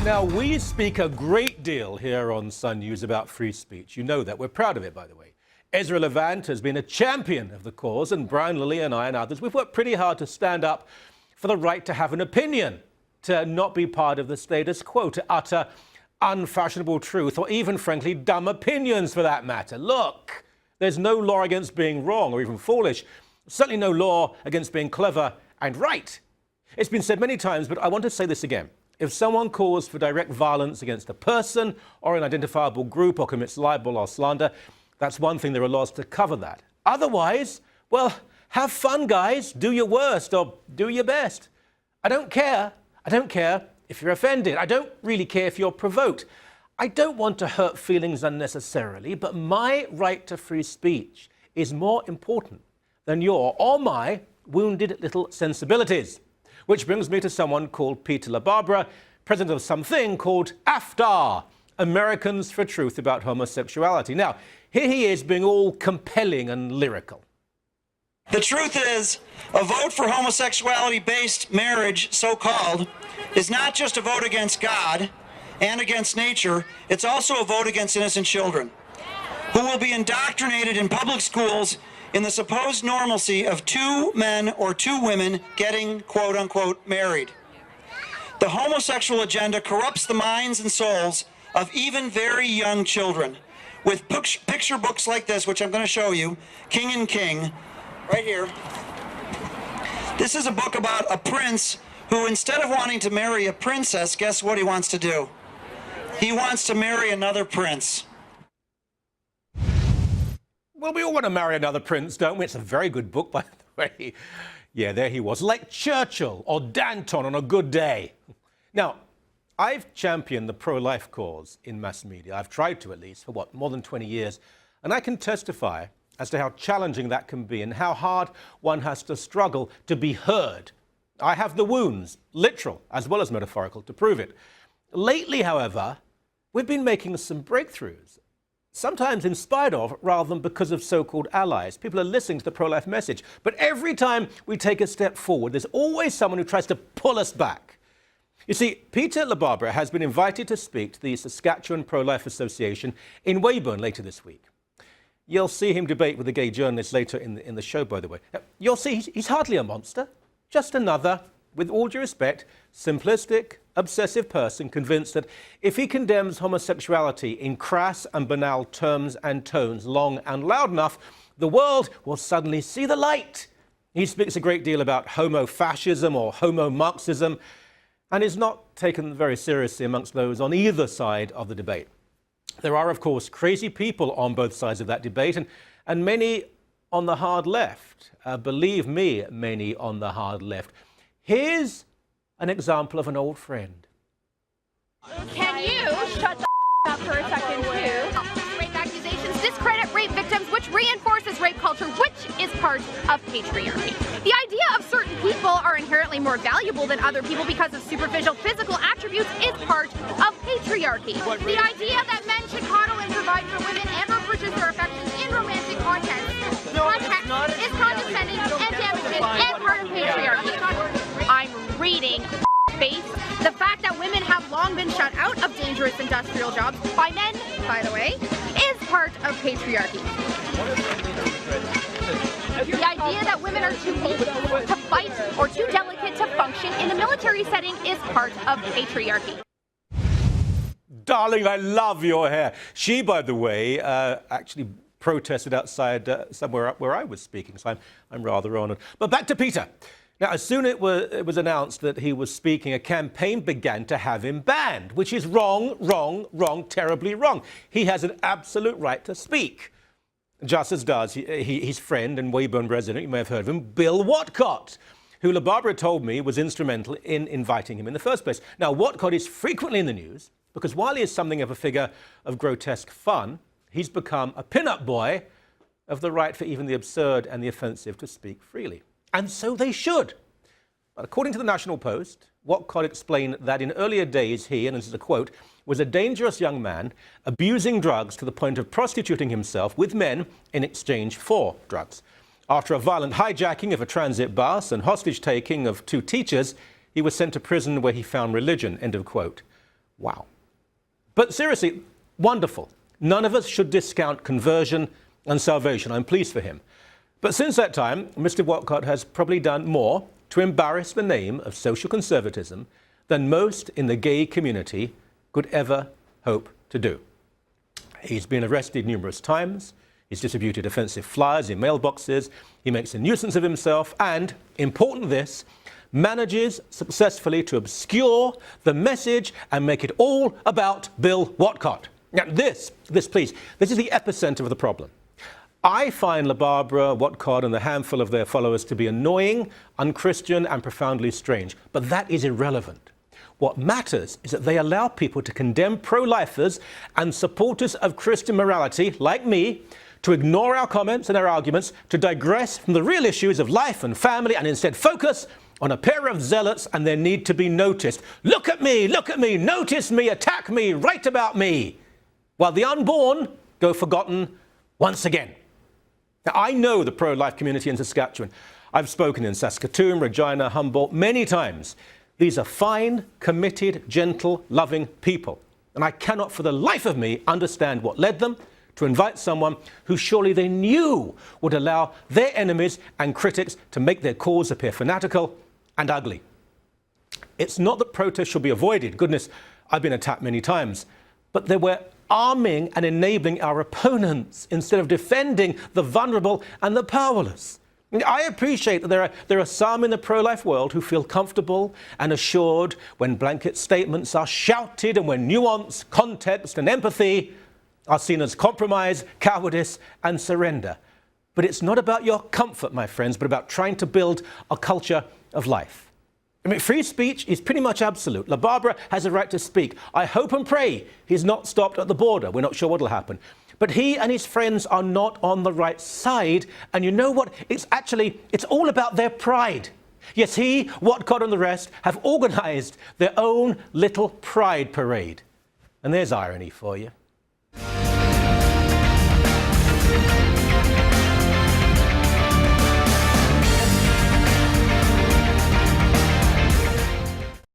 Now, we speak a great deal here on Sun News about free speech. You know that. We're proud of it, by the way. Ezra Levant has been a champion of the cause, and Brian Lilly and I and others, we've worked pretty hard to stand up for the right to have an opinion, to not be part of the status quo, to utter unfashionable truth, or even, frankly, dumb opinions for that matter. Look, there's no law against being wrong or even foolish. Certainly no law against being clever and right. It's been said many times, but I want to say this again. If someone calls for direct violence against a person or an identifiable group or commits libel or slander, that's one thing. There are laws to cover that. Otherwise, well, have fun, guys. Do your worst or do your best. I don't care. I don't care if you're offended. I don't really care if you're provoked. I don't want to hurt feelings unnecessarily, but my right to free speech is more important than your or my wounded little sensibilities. Which brings me to someone called Peter LaBarbera, president of something called AFTAR, Americans for Truth About Homosexuality. Now, here he is being all compelling and lyrical. The truth is, a vote for homosexuality-based marriage, so-called, is not just a vote against God and against nature, it's also a vote against innocent children who will be indoctrinated in public schools in the supposed normalcy of two men or two women getting, quote-unquote, married. The homosexual agenda corrupts the minds and souls of even very young children with picture books like this, which I'm going to show you, King and King, right here. This is a book about a prince who, instead of wanting to marry a princess, guess what he wants to do? He wants to marry another prince. Well, we all want to marry another prince, don't we? It's a very good book, by the way. Yeah, there he was, like Churchill or Danton on a good day. Now, I've championed the pro-life cause in mass media. I've tried to, at least, for what, more than 20 years. And I can testify as to how challenging that can be and how hard one has to struggle to be heard. I have the wounds, literal as well as metaphorical, to prove it. Lately, however, we've been making some breakthroughs. Sometimes in spite of, rather than because of so-called allies. People are listening to the pro-life message. But every time we take a step forward, there's always someone who tries to pull us back. You see, Peter LaBarbera has been invited to speak to the Saskatchewan Pro-Life Association in Weyburn later this week. You'll see him debate with a gay journalist later in the show, by the way. You'll see he's hardly a monster, just another, with all due respect, simplistic, obsessive person convinced that if he condemns homosexuality in crass and banal terms and tones, long and loud enough, the world will suddenly see the light. He speaks a great deal about homo-fascism or homo-Marxism and is not taken very seriously amongst those on either side of the debate. There are, of course, crazy people on both sides of that debate and many on the hard left. Believe me, many on the hard left. Here's an example of an old friend. Can you shut the up for a second, too? Rape accusations discredit rape victims, which reinforces rape culture, which is part of patriarchy. The idea of certain people are inherently more valuable than other people because of superficial physical attributes is part of patriarchy. The idea that men should coddle and provide for women and or purchase their affections in romantic context is condescending and damaging and part of patriarchy. I'm reading face. The fact that women have long been shut out of dangerous industrial jobs by men, by the way, is part of patriarchy. The idea that women are too weak to fight or too delicate to function in a military setting is part of patriarchy. Darling, I love your hair. She, by the way, actually protested outside somewhere up where I was speaking, so I'm rather honoured. But back to Peter. Now, as soon as it was announced that he was speaking, a campaign began to have him banned, which is wrong, wrong, wrong, terribly wrong. He has an absolute right to speak, just as does his friend and Weyburn resident, you may have heard of him, Bill Watcott, who LaBarbera told me was instrumental in inviting him in the first place. Now, Watcott is frequently in the news because while he is something of a figure of grotesque fun, he's become a pin-up boy of the right for even the absurd and the offensive to speak freely. And so they should. But according to the National Post, Watcott explained that in earlier days he, and this is a quote, was a dangerous young man abusing drugs to the point of prostituting himself with men in exchange for drugs. After a violent hijacking of a transit bus and hostage-taking of 2 teachers, he was sent to prison where he found religion, end of quote. Wow. But seriously, wonderful. None of us should discount conversion and salvation. I'm pleased for him. But since that time, Mr. Whatcott has probably done more to embarrass the name of social conservatism than most in the gay community could ever hope to do. He's been arrested numerous times. He's distributed offensive flyers in mailboxes. He makes a nuisance of himself and, important this, manages successfully to obscure the message and make it all about Bill Whatcott. Now, this is the epicenter of the problem. I find LaBarbera, Whatcott, and the handful of their followers to be annoying, unchristian, and profoundly strange. But that is irrelevant. What matters is that they allow people to condemn pro-lifers and supporters of Christian morality, like me, to ignore our comments and our arguments, to digress from the real issues of life and family, and instead focus on a pair of zealots and their need to be noticed. Look at me, notice me, attack me, write about me, while the unborn go forgotten once again. Now, I know the pro-life community in Saskatchewan. I've spoken in Saskatoon, Regina, Humboldt many times. These are fine, committed, gentle, loving people. And I cannot for the life of me understand what led them to invite someone who surely they knew would allow their enemies and critics to make their cause appear fanatical and ugly. It's not that protests should be avoided. Goodness, I've been attacked many times. But they were arming and enabling our opponents instead of defending the vulnerable and the powerless. I appreciate that there are some in the pro-life world who feel comfortable and assured when blanket statements are shouted and when nuance, context, and empathy are seen as compromise, cowardice, and surrender. But it's not about your comfort, my friends, but about trying to build a culture of life. I mean, free speech is pretty much absolute. LaBarbera has a right to speak. I hope and pray he's not stopped at the border. We're not sure what will happen. But he and his friends are not on the right side. And you know what? It's all about their pride. Yes, he, Whatcott, and the rest have organized their own little pride parade. And there's irony for you.